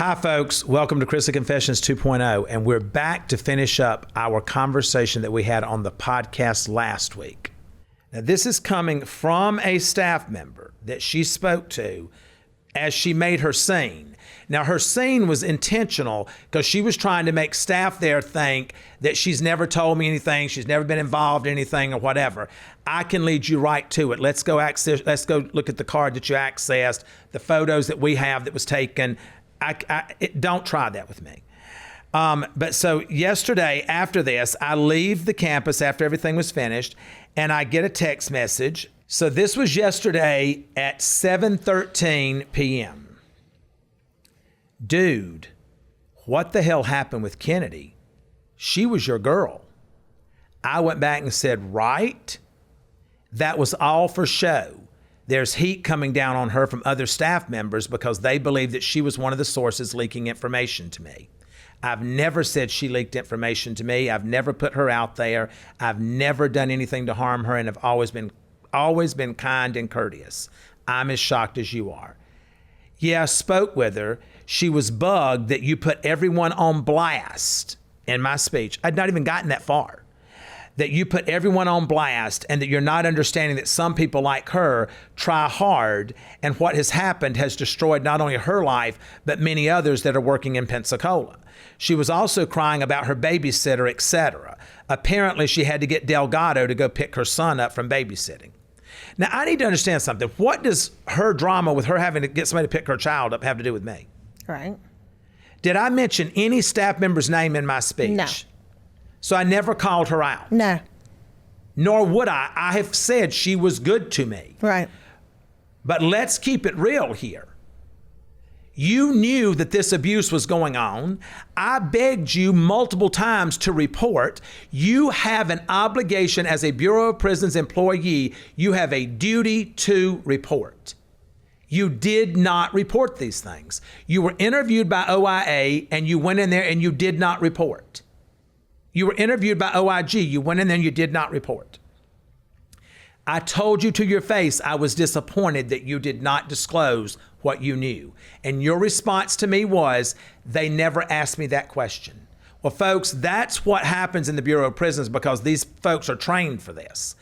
Hi, folks. Welcome to Chrisley Confessions 2.0, and we're back to finish up our conversation that we had on the podcast last week. Now, this is coming from a staff member that she spoke to as she made her scene. Now, her scene was intentional because she was trying to make staff there think that she's never told me anything, she's never been involved in anything or whatever. I can lead you right to it. Let's go look at the card that you accessed, the photos that we have that was taken. Don't try that with me. But so yesterday after this, I leave the campus after everything was finished, and I get a text message. So this was yesterday at 7:13 p.m. Dude, what the hell happened with Kennedy? She was your girl. I went back and said, right? That was all for show. There's heat coming down on her from other staff members because they believe that she was one of the sources leaking information to me. I've never said she leaked information to me. I've never put her out there. I've never done anything to harm her, and have always been kind and courteous. I'm as shocked as you are. Yeah, I spoke with her. She was bugged that you put everyone on blast in my speech. I'd not even gotten that far. That you put everyone on blast, and that you're not understanding that some people like her try hard, and what has happened has destroyed not only her life, but many others that are working in Pensacola. She was also crying about her babysitter, etc. Apparently, she had to get Delgado to go pick her son up from babysitting. Now, I need to understand something. What does her drama with her having to get somebody to pick her child up have to do with me? Right. Did I mention any staff member's name in my speech? No. So I never called her out. No. Nor would I. I have said she was good to me. Right. But let's keep it real here. You knew that this abuse was going on. I begged you multiple times to report. You have an obligation as a Bureau of Prisons employee. You have a duty to report. You did not report these things. You were interviewed by OIA, and you went in there and you did not report. You were interviewed by OIG. You went in there and you did not report. I told you to your face I was disappointed that you did not disclose what you knew. And your response to me was, they never asked me that question. Well, folks, that's what happens in the Bureau of Prisons because these folks are trained for this.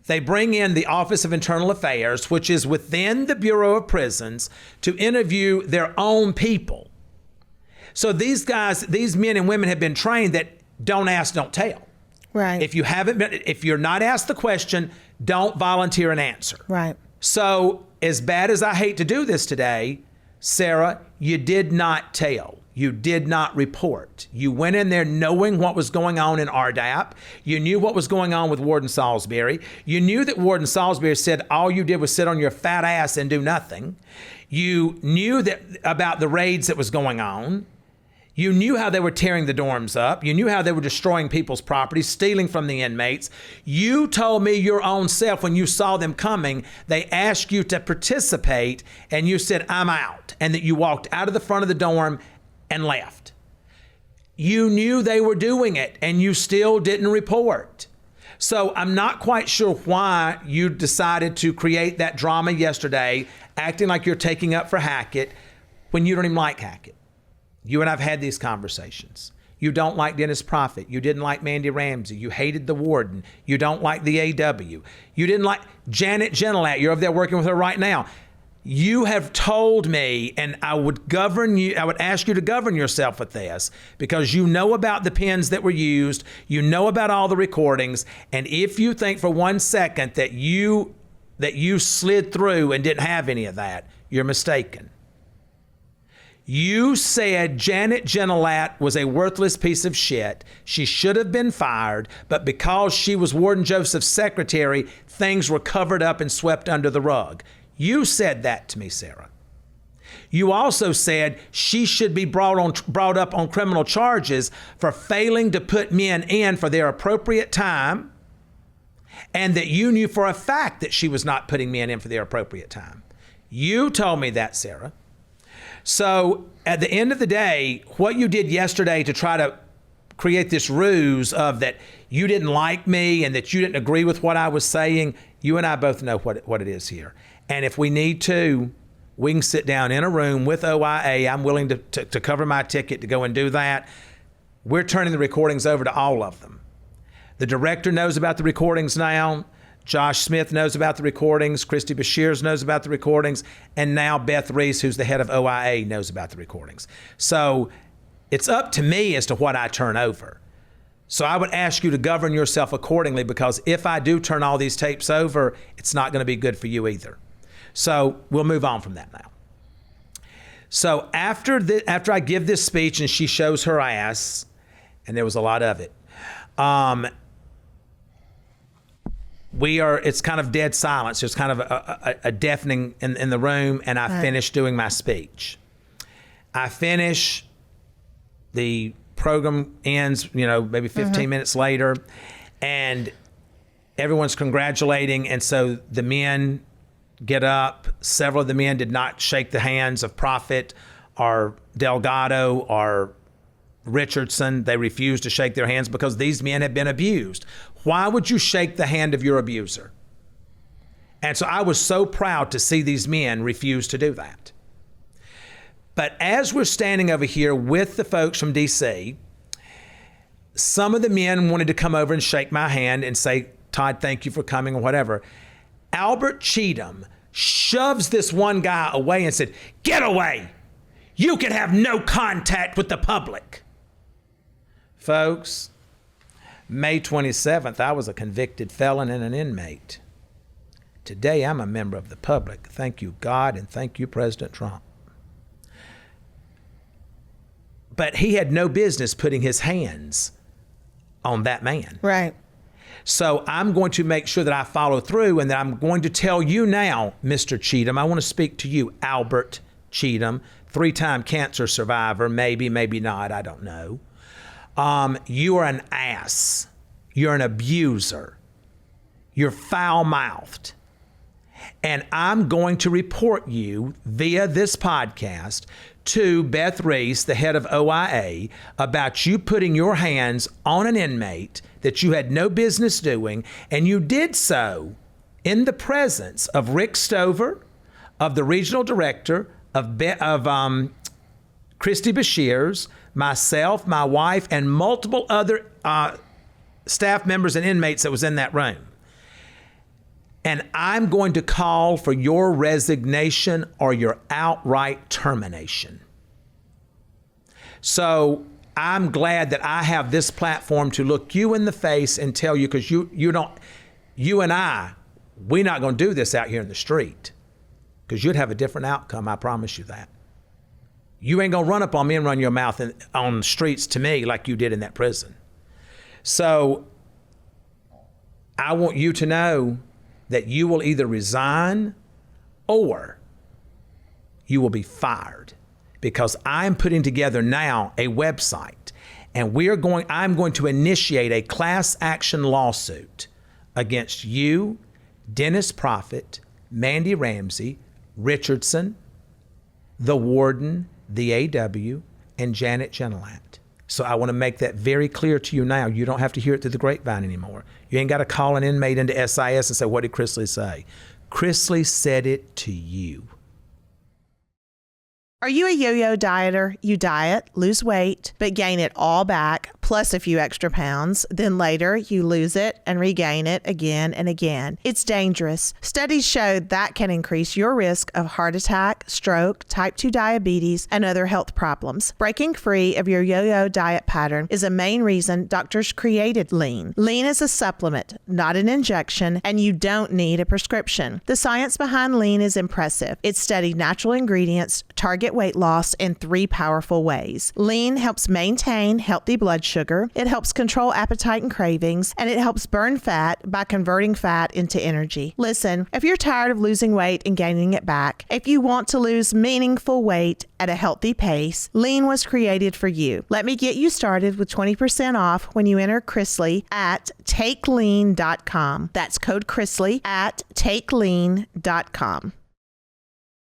They bring in the Office of Internal Affairs, which is within the Bureau of Prisons, to interview their own people. So these guys, these men and women have been trained that don't ask, don't tell. Right. If you're not asked the question, don't volunteer an answer. Right. So as bad as I hate to do this today, Sarah, you did not tell. You did not report. You went in there knowing what was going on in RDAP. You knew what was going on with Warden Salisbury. You knew that Warden Salisbury said all you did was sit on your fat ass and do nothing. You knew that about the raids that was going on. You knew how they were tearing the dorms up. You knew how they were destroying people's property, stealing from the inmates. You told me your own self when you saw them coming, they asked you to participate, and you said, I'm out, and that you walked out of the front of the dorm and left. You knew they were doing it, and you still didn't report. So I'm not quite sure why you decided to create that drama yesterday, acting like you're taking up for Hackett when you don't even like Hackett. You and I've had these conversations. You don't like Dennis Proffitt. You didn't like Mandy Ramsey. You hated the warden. You don't like the AW. You didn't like Janet Gentilat. You're over there working with her right now. You have told me, and I would ask you to govern yourself with this, because you know about the pens that were used. You know about all the recordings. And if you think for 1 second that you slid through and didn't have any of that, you're mistaken. You said Janet Gentilat was a worthless piece of shit. She should have been fired, but because she was Warden Joseph's secretary, things were covered up and swept under the rug. You said that to me, Sarah. You also said she should be brought up on criminal charges for failing to put men in for their appropriate time, and that you knew for a fact that she was not putting men in for their appropriate time. You told me that, Sarah. So at the end of the day, what you did yesterday to try to create this ruse of that you didn't like me and that you didn't agree with what I was saying, you and I both know what it is here. And if we need to, We can sit down in a room with OIA. I'm willing to cover my ticket to go and do that. We're turning the recordings over to all of them. The director knows about the recordings now. Josh Smith knows about the recordings. Christy Bashirs knows about the recordings. And now Beth Reese, who's the head of OIA, knows about the recordings. So it's up to me as to what I turn over. So I would ask you to govern yourself accordingly, because if I do turn all these tapes over, it's not going to be good for you either. So we'll move on from that now. So after I give this speech and she shows her ass, and there was a lot of it, it's kind of dead silence. There's kind of a deafening in the room, and I finish doing my speech. I finish, the program ends, maybe 15 minutes later, and everyone's congratulating. And so the men get up. Several of the men did not shake the hands of Prophet or Delgado or Richardson. They refused to shake their hands because these men had been abused. Why would you shake the hand of your abuser? And so I was so proud to see these men refuse to do that. But as we're standing over here with the folks from DC, some of the men wanted to come over and shake my hand and say, Todd, thank you for coming, or whatever. Albert Cheatham shoves this one guy away and said, get away. You can have no contact with the public. Folks, May 27th, I was a convicted felon and an inmate. Today, I'm a member of the public. Thank you, God, and thank you, President Trump. But he had no business putting his hands on that man. Right. So I'm going to make sure that I follow through, and that I'm going to tell you now, Mr. Cheatham, I want to speak to you, Albert Cheatham, 3-time cancer survivor, maybe not, I don't know. You are an ass. You're an abuser. You're foul-mouthed. And I'm going to report you via this podcast to Beth Reese, the head of OIA, about you putting your hands on an inmate that you had no business doing, and you did so in the presence of Rick Stover, of the regional director, of Christy Bashirs, myself, my wife, and multiple other staff members and inmates that was in that room. And I'm going to call for your resignation or your outright termination. So I'm glad that I have this platform to look you in the face and tell you, because you and I, we're not going to do this out here in the street, because you'd have a different outcome. I promise you that. You ain't going to run up on me and run your mouth on the streets to me like you did in that prison. So I want you to know that you will either resign or you will be fired, because I'm putting together now a website, and I'm going to initiate a class action lawsuit against you, Dennis Prophet, Mandy Ramsey, Richardson, the warden, the AW, and Janet Gentilat. So I want to make that very clear to you now. You don't have to hear it through the grapevine anymore. You ain't got to call an inmate into SIS and say, what did Chrisley say? Chrisley said it to you. Are you a yo-yo dieter? You diet, lose weight, but gain it all back, plus a few extra pounds. Then later, you lose it and regain it again and again. It's dangerous. Studies show that can increase your risk of heart attack, stroke, type 2 diabetes, and other health problems. Breaking free of your yo-yo diet pattern is a main reason doctors created Lean. Lean is a supplement, not an injection, and you don't need a prescription. The science behind Lean is impressive. It studied natural ingredients, target weight loss in 3 powerful ways. Lean helps maintain healthy blood sugar, it helps control appetite and cravings, and it helps burn fat by converting fat into energy. Listen, if you're tired of losing weight and gaining it back, if you want to lose meaningful weight at a healthy pace, Lean was created for you. Let me get you started with 20% off when you enter Chrisley at takelean.com. That's code Chrisley at takelean.com.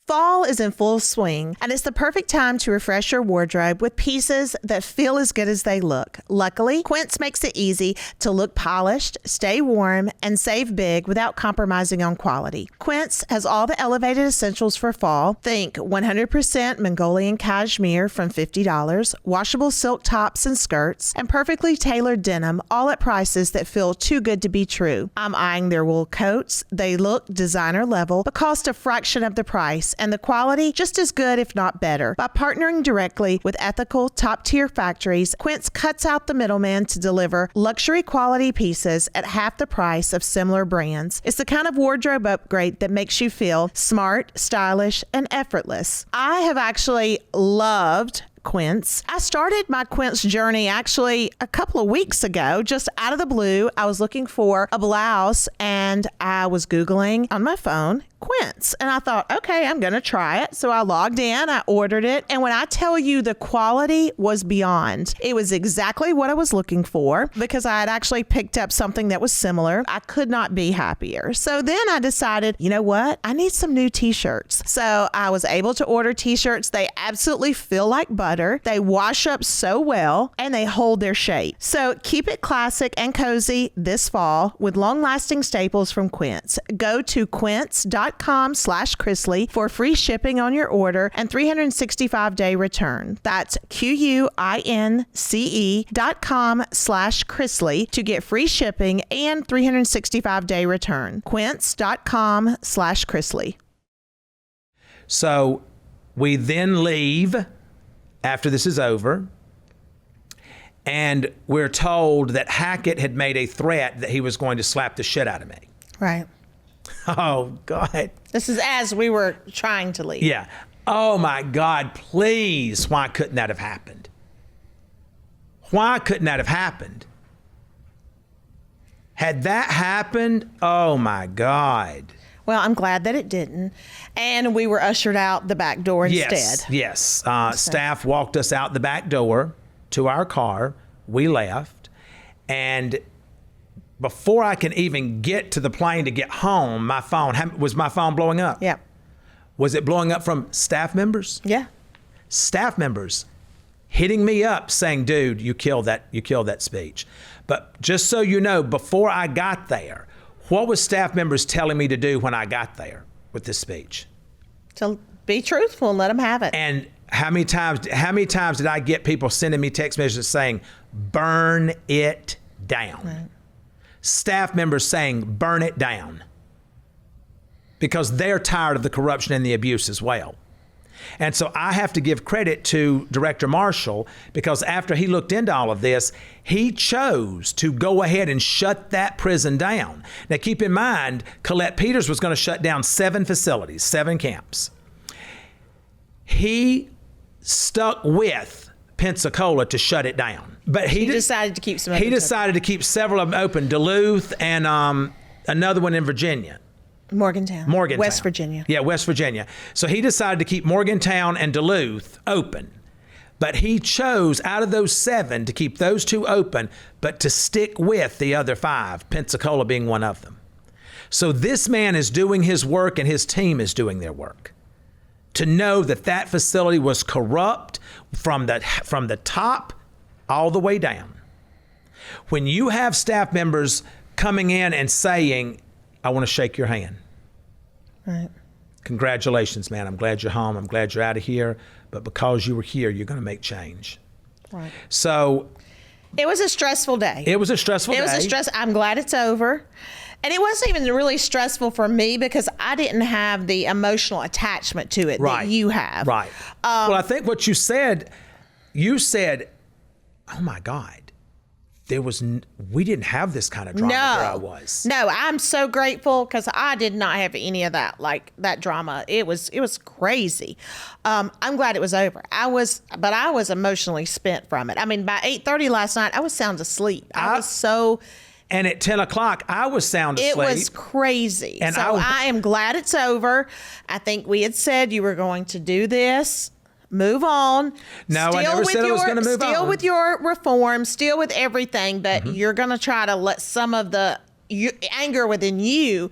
Fall is in full swing, and it's the perfect time to refresh your wardrobe with pieces that feel as good as they look. Luckily, Quince makes it easy to look polished, stay warm, and save big without compromising on quality. Quince has all the elevated essentials for fall. Think 100% Mongolian cashmere from $50, washable silk tops and skirts, and perfectly tailored denim, all at prices that feel too good to be true. I'm eyeing their wool coats. They look designer level, but cost a fraction of the price, and the quality just as good, if not better. By partnering directly with ethical, top-tier factories, Quince cuts out the middleman to deliver luxury quality pieces at half the price of similar brands. It's the kind of wardrobe upgrade that makes you feel smart, stylish, and effortless. I have actually loved Quince. I started my Quince journey actually a couple of weeks ago, just out of the blue. I was looking for a blouse and I was Googling on my phone Quince. And I thought, okay, I'm going to try it. So I logged in, I ordered it. And when I tell you the quality was beyond, it was exactly what I was looking for because I had actually picked up something that was similar. I could not be happier. So then I decided, you know what? I need some new t-shirts. So I was able to order t-shirts. They absolutely feel like butter. They wash up so well and they hold their shape. So keep it classic and cozy this fall with long-lasting staples from Quince. Go to quince.com/Chrisley for free shipping on your order and 365-day return. That's QUINCE.com/Chrisley to get free shipping and 365-day return. Quince.com/Chrisley. So we then leave after this is over, and we're told that Hackett had made a threat that he was going to slap the shit out of me. Right. Oh, God. This is as we were trying to leave. Yeah. Oh, my God, please. Why couldn't that have happened? Why couldn't that have happened? Had that happened, oh, my God. Well, I'm glad that it didn't. And we were ushered out the back door instead. Yes. Staff walked us out the back door to our car. We left. And before I can even get to the plane to get home, my phone blowing up? Yeah. Was it blowing up from staff members? Yeah. Staff members hitting me up saying, dude, you killed that speech. But just so you know, before I got there, what was staff members telling me to do when I got there with this speech? To be truthful and let them have it. And how many times did I get people sending me text messages saying, burn it down? Right. Staff members saying, burn it down. Because they're tired of the corruption and the abuse as well. And so I have to give credit to Director Marshall because after he looked into all of this, he chose to go ahead and shut that prison down. Now, keep in mind, Colette Peters was going to shut down 7 facilities, 7 camps. He stuck with Pensacola to shut it down. But he decided to keep some open. He decided to keep several of them open, Duluth and another one in Virginia. Morgantown. West Virginia. Yeah, West Virginia. So he decided to keep Morgantown and Duluth open. But he chose out of those 7 to keep those 2 open, but to stick with the other 5, Pensacola being one of them. So this man is doing his work and his team is doing their work. To know that that facility was corrupt from the top all the way down. When you have staff members coming in and saying, I want to shake your hand. Right. Congratulations, man. I'm glad you're home. I'm glad you're out of here. But because you were here, you're going to make change. Right. So it was a stressful day. I'm glad it's over. And it wasn't even really stressful for me because I didn't have the emotional attachment to it that you have. Right. Well, I think what you said, oh my God. We didn't have this kind of drama where I was. No, I'm so grateful because I did not have any of that, like that drama. It was crazy. I'm glad it was over. But I was emotionally spent from it. I mean, by 8:30 last night, I was sound asleep. And at 10 o'clock, I was sound asleep. It was crazy. And so I am glad it's over. I think we had said you were going to do this. Move on. No, I never said I was going to move on. Still with your reform, still with everything, but you're going to try to let some of the anger within you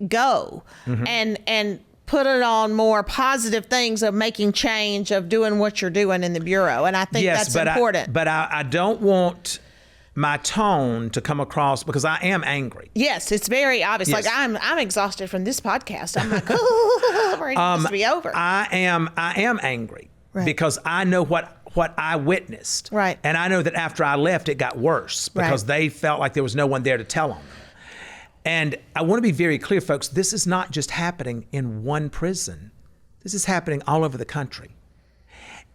go and put it on more positive things of making change, of doing what you're doing in the Bureau. And I think that's important. But I don't want my tone to come across, because I am angry. Yes, it's very obvious. Yes. Like I'm exhausted from this podcast. I'm like, oh, ready for this to be over. I am angry because I know what I witnessed. Right. And I know that after I left, it got worse because they felt like there was no one there to tell on them. And I want to be very clear, folks, this is not just happening in one prison. This is happening all over the country.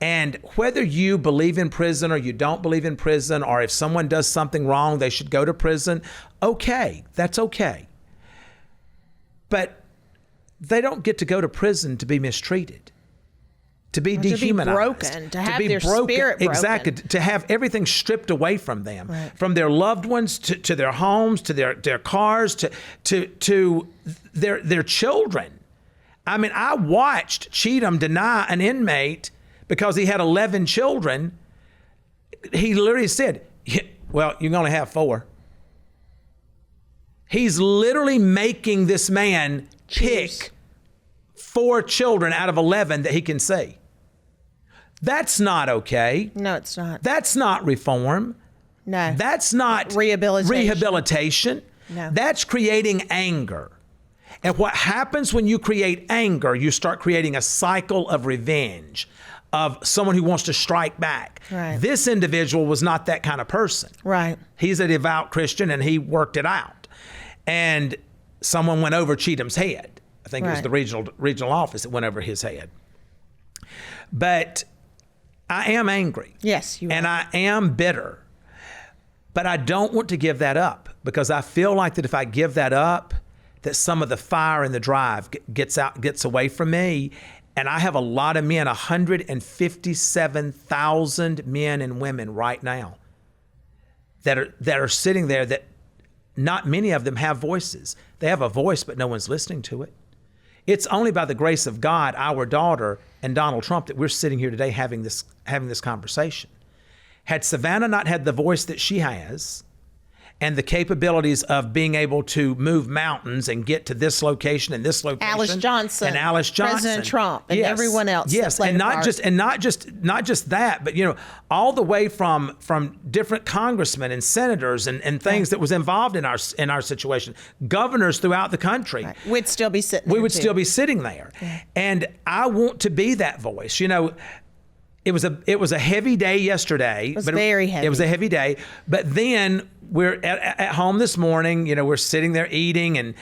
And whether you believe in prison or you don't believe in prison, or if someone does something wrong, they should go to prison, okay, that's okay. But they don't get to go to prison to be mistreated, to be dehumanized, to be broken, to have their spirit broken. Exactly, to have everything stripped away from them, from their loved ones to their homes, to their cars, to their children. I mean, I watched Cheatham deny an inmate because he had 11 children. He literally said, well, you can only have 4. He's literally making this man pick 4 children out of 11 that he can see. That's not okay. No, it's not. That's not reform. No. That's not rehabilitation. No. That's creating anger. And what happens when you create anger, you start creating a cycle of revenge, of someone who wants to strike back. Right. This individual was not that kind of person. Right. He's a devout Christian, and he worked it out. And someone went over Cheatham's head. I think it was the regional office that went over his head. But I am angry. Yes, you are. And I am bitter. But I don't want to give that up, because I feel like that if I give that up, that some of the fire and the drive gets away from me. And I have a lot of men, 157,000 men and women right now that are sitting there, that not many of them have voices. They have a voice, but no one's listening to it. It's only by the grace of God, our daughter, and Donald Trump that we're sitting here today having this conversation. Had Savannah not had the voice that she has, and the capabilities of being able to move mountains and get to this location and this location, Alice Johnson, President Trump, and everyone else. Yes, and not just that, but all the way from different congressmen and senators and things that was involved in our situation, governors throughout the country. Right. We'd still be sitting. We would still be sitting there, and I want to be that voice. It was a heavy day yesterday. It was very heavy. It was a heavy day, but then we're at home this morning. We're sitting there eating, and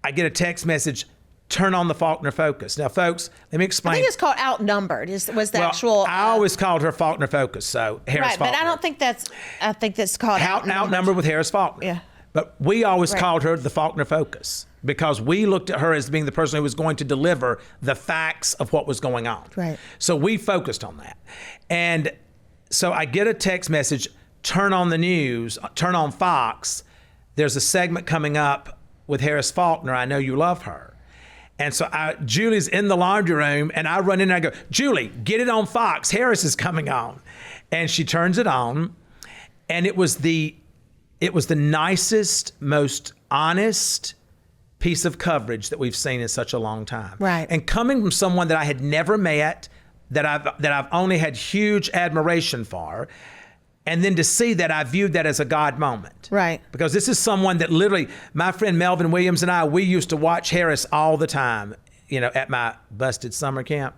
I get a text message: turn on the Faulkner Focus. Now, folks, let me explain. I think it's called Outnumbered. Was the actual? I always called her Faulkner Focus. So Harris Faulkner. But I don't think that's. I think that's called Outnumbered with Harris Faulkner. Yeah. But we always called her the Faulkner Focus, because we looked at her as being the person who was going to deliver the facts of what was going on. Right. So we focused on that. And so I get a text message: turn on the news, turn on Fox. There's a segment coming up with Harris Faulkner. I know you love her. And so Julie's in the laundry room, and I run in and I go, Julie, get it on Fox. Harris is coming on. And she turns it on, and it was the nicest, most honest piece of coverage that we've seen in such a long time. Right. And coming from someone that I had never met, that I've only had huge admiration for, and then to see that, I viewed that as a God moment. Right. Because this is someone that literally, my friend Melvin Williams and I, we used to watch Harris all the time, at my busted summer camp.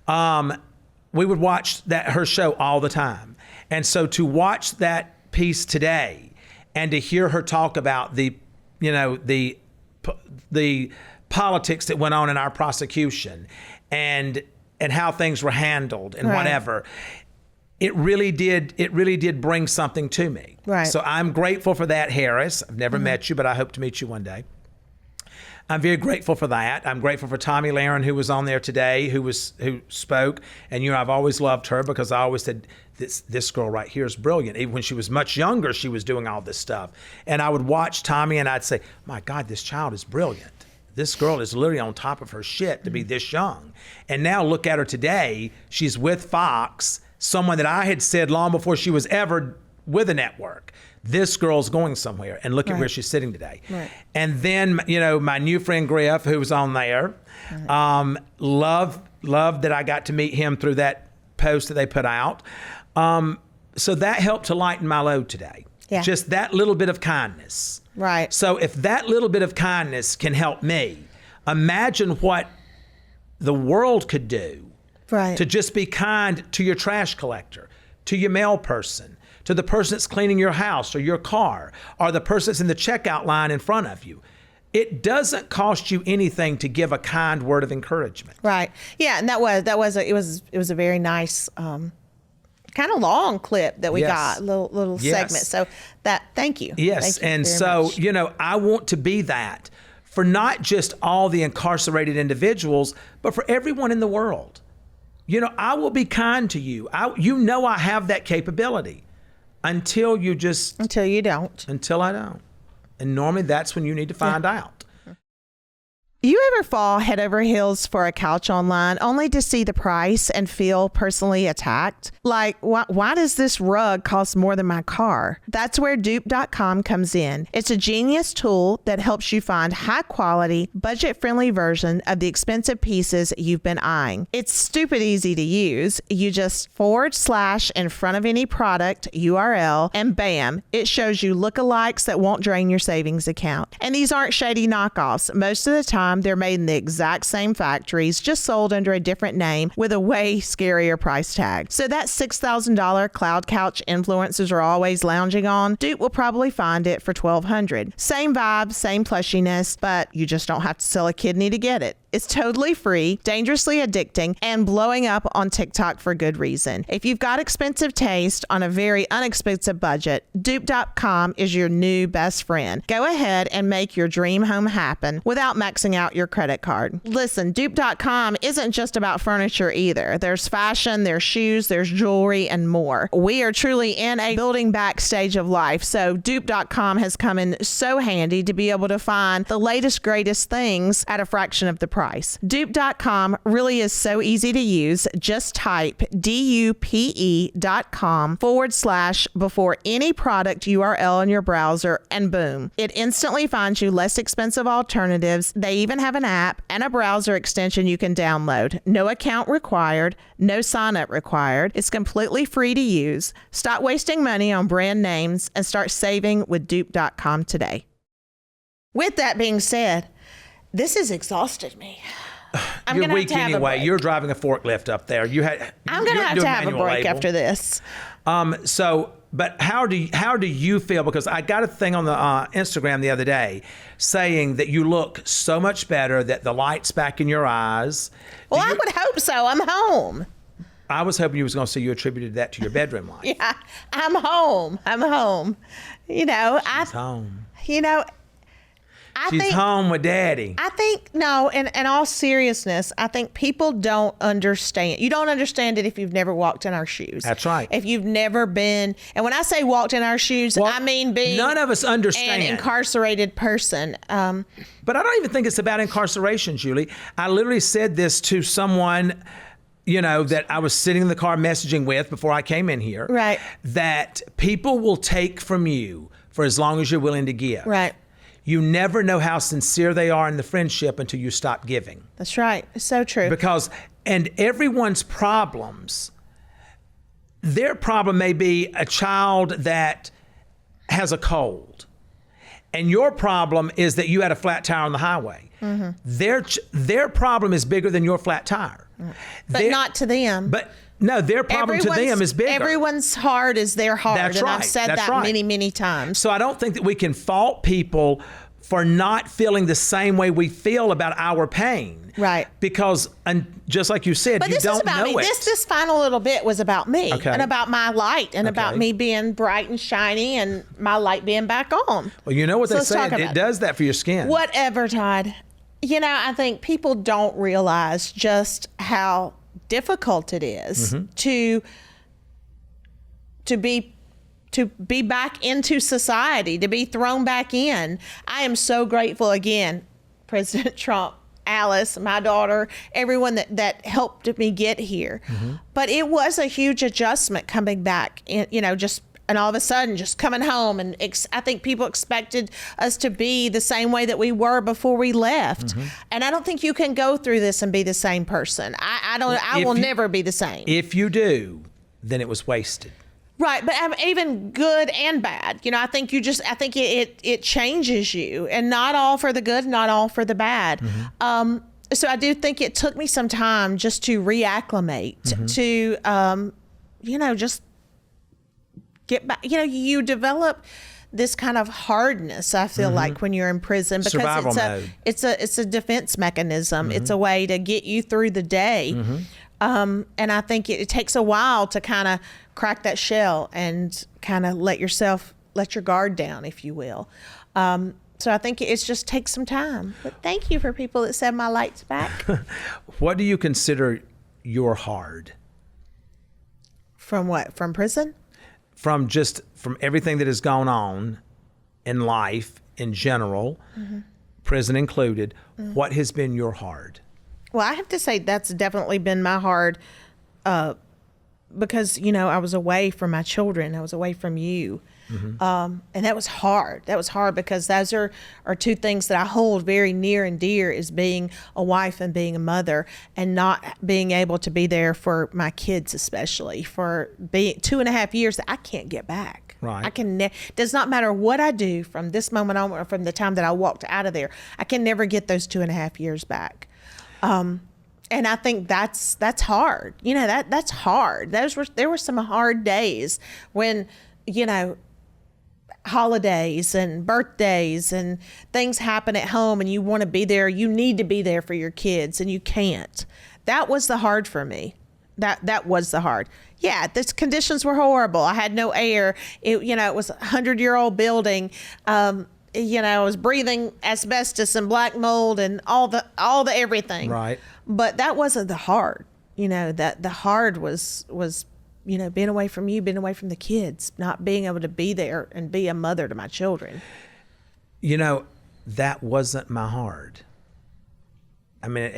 We would watch her show all the time. And so to watch that piece today, and to hear her talk about the politics that went on in our prosecution, and how things were handled and whatever, it really did bring something to me. Right. So I'm grateful for that, Harris. I've never met you, but I hope to meet you one day. I'm very grateful for that. I'm grateful for Tommy Lahren, who was on there today, who spoke. And I've always loved her, because I always said, this girl right here is brilliant. Even when she was much younger, she was doing all this stuff. And I would watch Tommy, and I'd say, my God, this child is brilliant. This girl is literally on top of her shit to be this young. And now look at her today. She's with Fox, someone that I had said long before she was ever with a network. This girl's going somewhere, and look at where she's sitting today. Right. And then, my new friend Griff, who was on there, love that I got to meet him through that post that they put out. So that helped to lighten my load today. Yeah. Just that little bit of kindness. Right. So if that little bit of kindness can help me, imagine what the world could do to just be kind to your trash collector, to your mail person, to the person that's cleaning your house or your car, or the person that's in the checkout line in front of you. It doesn't cost you anything to give a kind word of encouragement. Right. Yeah, and it was a very nice kind of long clip that we got, little segment. So thank you. Yes. Thank you and very so, much. I want to be that for not just all the incarcerated individuals, but for everyone in the world. I will be kind to you. I have that capability until you don't. Until I don't. And normally that's when you need to find out. You ever fall head over heels for a couch online only to see the price and feel personally attacked? Like, why does this rug cost more than my car? That's where dupe.com comes in. It's a genius tool that helps you find high quality, budget friendly version of the expensive pieces you've been eyeing. It's stupid easy to use. You just / in front of any product URL and bam, it shows you lookalikes that won't drain your savings account. And these aren't shady knockoffs. Most of the time, they're made in the exact same factories, just sold under a different name with a way scarier price tag. So that $6,000 cloud couch influencers are always lounging on, Dupe will probably find it for $1,200. Same vibe, same plushiness, but you just don't have to sell a kidney to get it. It's totally free, dangerously addicting, and blowing up on TikTok for good reason. If you've got expensive taste on a very inexpensive budget, dupe.com is your new best friend. Go ahead and make your dream home happen without maxing out your credit card. Listen, dupe.com isn't just about furniture either. There's fashion, there's shoes, there's jewelry, and more. We are truly in a building back stage of life, so dupe.com has come in so handy to be able to find the latest, greatest things at a fraction of the price. Dupe.com really is so easy to use. Just type dupe.com / before any product URL in your browser, and boom, it instantly finds you less expensive alternatives. They even have an app and a browser extension you can download. No account required, no sign up required. It's completely free to use. Stop wasting money on brand names and start saving with dupe.com today. With that being said, this has exhausted me. You're weak anyway. You're driving a forklift up there. I'm going to have to have a break after this. But how do you feel? Because I got a thing on the Instagram the other day saying that you look so much better, that the light's back in your eyes. Well, I would hope so. I'm home. I was hoping you was going to say you attributed that to your bedroom light. Yeah, I'm home. She's home. She's home with Daddy. I think, no, in all seriousness, I think people don't understand. You don't understand it if you've never walked in our shoes. That's right. If you've never been, and when I say walked in our shoes, I mean being none of us understand an incarcerated person. But I don't even think it's about incarceration, Julie. I literally said this to someone, that I was sitting in the car messaging with before I came in here. Right. That people will take from you for as long as you're willing to give. Right. You never know how sincere they are in the friendship until you stop giving. That's right. It's so true. And everyone's problems, their problem may be a child that has a cold. And your problem is that you had a flat tire on the highway. Mm-hmm. Their problem is bigger than your flat tire. But not to them. But no, their problem to them is bigger. Everyone's heart is their heart. That's and right. I've said That's that right. many, many times. So I don't think that we can fault people for not feeling the same way we feel about our pain. Right. Because, and just like you said, you don't know it. This final little bit was about me. Okay. And about my light and about me being bright and shiny and my light being back on. Well, you know what they say, it does that for your skin. Whatever, Todd. I think people don't realize just how difficult it is to be back into society, to be thrown back in. I am so grateful again, President Trump, Alice, my daughter, everyone that helped me get here. Mm-hmm. But it was a huge adjustment coming back, just and all of a sudden just coming home. And I think people expected us to be the same way that we were before we left. And I don't think you can go through this and be the same person. I will never be the same. If you do, then it was wasted. Right, but even good and bad. I think it changes you, and not all for the good, not all for the bad. So I do think it took me some time just to reacclimate, to, just get back. You develop this kind of hardness, I feel like, when you're in prison, because Survival mode. it's a defense mechanism. It's a way to get you through the day. And I think it takes a while to kind of crack that shell and kind of let your guard down, if you will. So I think it just takes some time. But thank you for people that said my light's back. What do you consider your hard? From what? From prison? From everything that has gone on in life in general, prison included, what has been your hard? Well, I have to say that's definitely been my hard, because, I was away from my children. I was away from you. And that was hard. That was hard because those are two things that I hold very near and dear, is being a wife and being a mother, and not being able to be there for my kids, especially for being 2.5 years that I can't get back. Right. I can does not matter what I do from this moment on, or from the time that I walked out of there, I can never get those 2.5 years back. And I think that's hard. That's hard. There were some hard days when, holidays and birthdays and things happen at home, and you want to be there. You need to be there for your kids, and you can't. That was the hard for me. That was the hard. Yeah, the conditions were horrible. I had no air. It was a 100-year-old building. I was breathing asbestos and black mold and all the everything. Right. But that wasn't the hard. That the hard was being away from you, being away from the kids, not being able to be there and be a mother to my children. That wasn't my hard. I mean,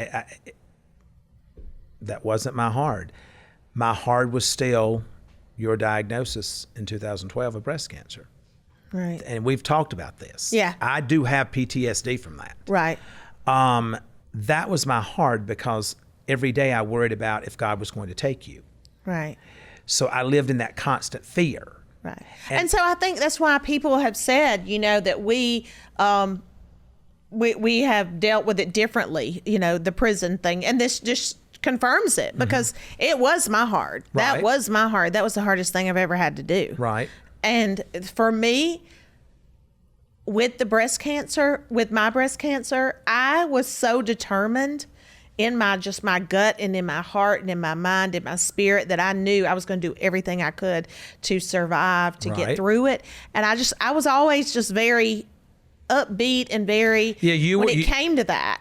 that wasn't my hard. My hard was still your diagnosis in 2012 of breast cancer. Right. And we've talked about this. Yeah. I do have PTSD from that. Right. That was my hard, because every day I worried about if God was going to take you. Right. So I lived in that constant fear. Right. And so I think that's why people have said, that we have dealt with it differently, the prison thing. And this just confirms it, because it was my hard. Right. That was my hard. That was the hardest thing I've ever had to do. Right. And for me, with my breast cancer, I was so determined in my gut and in my heart and in my mind and my spirit that I knew I was going to do everything I could to survive, to get through it. And I was always just very upbeat and very, when it came to that,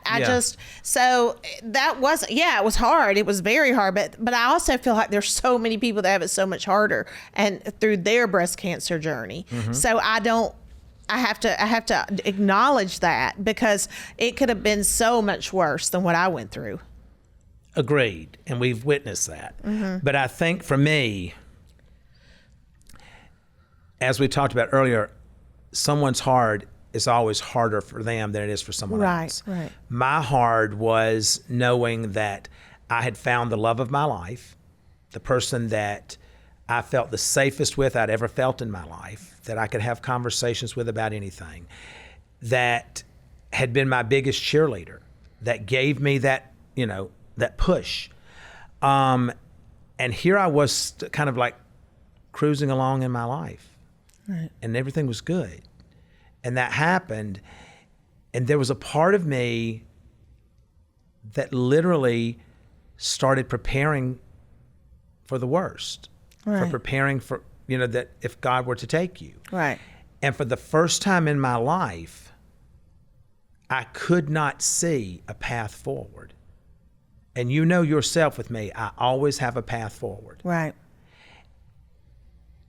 so that wasn't, it was hard. It was very hard, but I also feel like there's so many people that have it so much harder and through their breast cancer journey. So I have to acknowledge that, because it could have been so much worse than what I went through. Agreed. And we've witnessed that. But I think for me, as we talked about earlier, someone's hard is always harder for them than it is for someone else. Right. My hard was knowing that I had found the love of my life, the person that I felt the safest with I'd ever felt in my life, that I could have conversations with about anything, that had been my biggest cheerleader, that gave me that, that push. And here I was kind of like cruising along in my life. Right. And everything was good. And that happened. And there was a part of me that literally started preparing for the worst. Right. For preparing for, that if God were to take you. Right. And for the first time in my life, I could not see a path forward. And yourself with me, I always have a path forward. Right.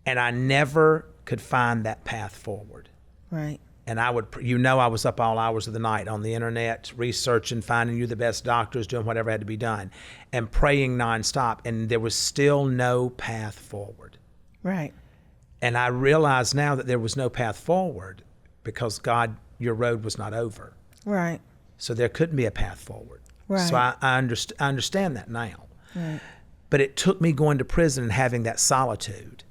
And I never could find that path forward. Right. And I would, I was up all hours of the night on the internet, researching, finding you the best doctors, doing whatever had to be done, and praying nonstop. And there was still no path forward. Right. And I realize now that there was no path forward because God, your road was not over. Right. So there couldn't be a path forward. Right. So I understand that now. Right. But it took me going to prison and having that solitude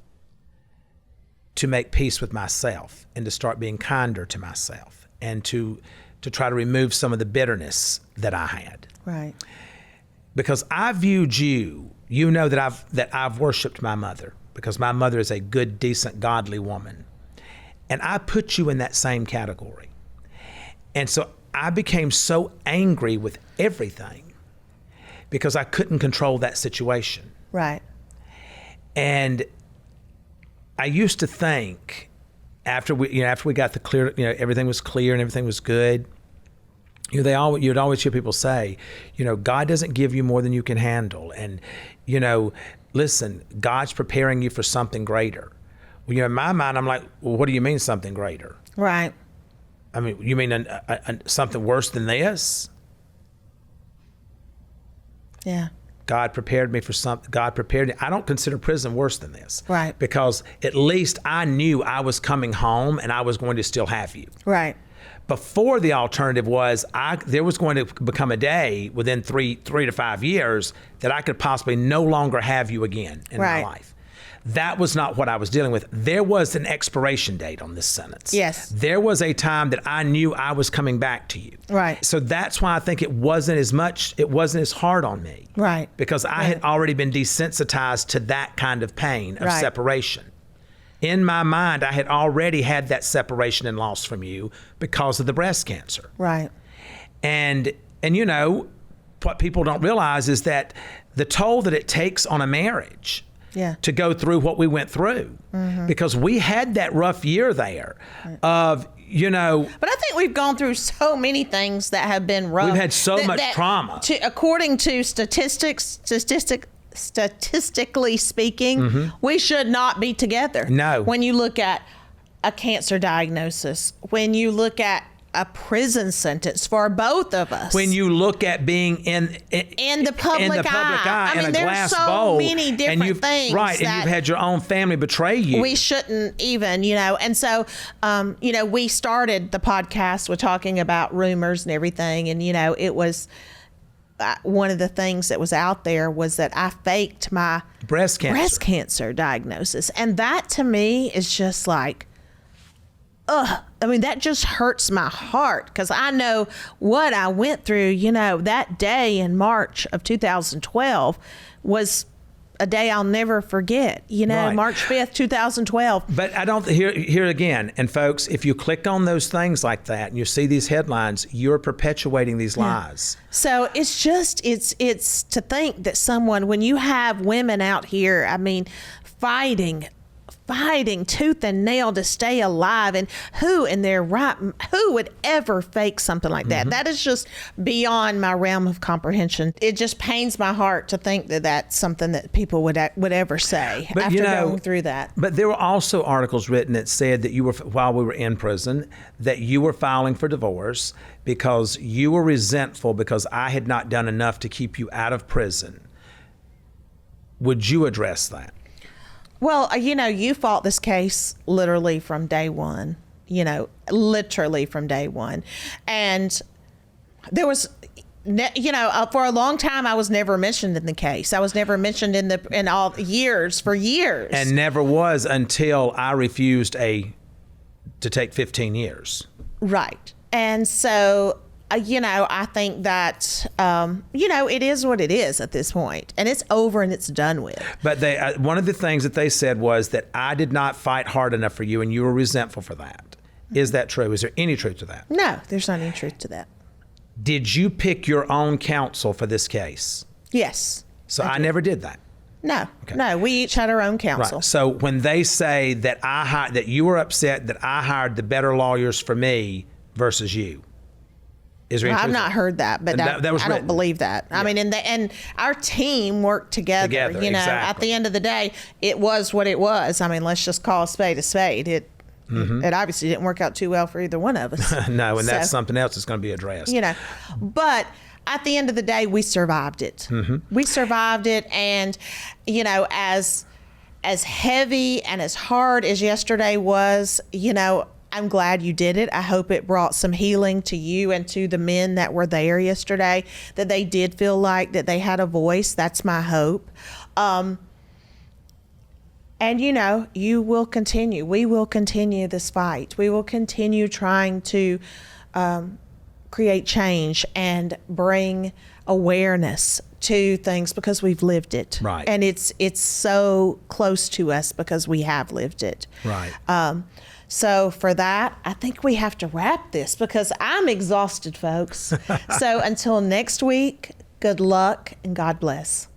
to make peace with myself and to start being kinder to myself and to try to remove some of the bitterness that I had. Right. Because I viewed you know that I've worshiped my mother because my mother is a good, decent, godly woman. And I put you in that same category. And so I became so angry with everything because I couldn't control that situation. Right. And I used to think after we got the clear, everything was clear and everything was good. You'd always hear people say, God doesn't give you more than you can handle. And, listen, God's preparing you for something greater. Well, in my mind, I'm like, well, what do you mean something greater? Right. I mean, you mean something worse than this? Yeah. God prepared me for something. God prepared me. I don't consider prison worse than this. Right. Because at least I knew I was coming home and I was going to still have you. Right. Before, the alternative was there was going to become a day within 3 to 5 years that I could possibly no longer have you again in my life. That was not what I was dealing with. There was an expiration date on this sentence. Yes. There was a time that I knew I was coming back to you. Right. So that's why I think it wasn't as hard on me. Right. Because I had already been desensitized to that kind of pain of separation. In my mind, I had already had that separation and loss from you because of the breast cancer. Right. And what people don't realize is that the toll that it takes on a marriage to go through what we went through, because we had that rough year there of, But I think we've gone through so many things that have been rough. We've had so much trauma. According to statistically speaking, we should not be together. No. When you look at a cancer diagnosis, when you look at a prison sentence for both of us, when you look at being in the public eye, I mean, there's so many different things. Right, and you've had your own family betray you. We shouldn't even, and so, we started the podcast with talking about rumors and everything, and it was. One of the things that was out there was that I faked my breast cancer diagnosis. And that to me is just like, that just hurts my heart because I know what I went through. That day in March of 2012 was a day I'll never forget, March 5th, 2012. But I don't, here again, and folks, if you click on those things like that and you see these headlines, you're perpetuating these lies. So it's just, it's to think that someone, when you have women out here, fighting tooth and nail to stay alive, and who would ever fake something like that? That is just beyond my realm of comprehension. It just pains my heart to think that that's something that people would ever say after going through that. But there were also articles written that said that while we were in prison, that you were filing for divorce because you were resentful because I had not done enough to keep you out of prison. Would you address that? Well, you fought this case literally from day one, And there was, for a long time, I was never mentioned in the case. I was never mentioned in all years, for years. And never was until I refused to take 15 years. Right. And so, I think that, it is what it is at this point, and it's over and it's done with. But one of the things that they said was that I did not fight hard enough for you and you were resentful for that. Is that true? Is there any truth to that? No, there's not any truth to that. Did you pick your own counsel for this case? Yes. So I never did that. No, no, we each had our own counsel. Right. So when they say that that you were upset that I hired the better lawyers for me versus you, is there any truth? I've not heard that, but that was I don't believe that. Yeah. And our team worked together. Exactly. At the end of the day, it was what it was. Let's just call a spade a spade. It obviously didn't work out too well for either one of us. No, and that's something else that's going to be addressed. But at the end of the day, we survived it. We survived it, and as as heavy and as hard as yesterday was, I'm glad you did it. I hope it brought some healing to you and to the men that were there yesterday, that they did feel like that they had a voice. That's my hope. And you will continue. We will continue this fight. We will continue trying to create change and bring awareness to things because we've lived it. Right. And it's so close to us because we have lived it. Right. So for that, I think we have to wrap this because I'm exhausted, folks. So until next week, good luck and God bless.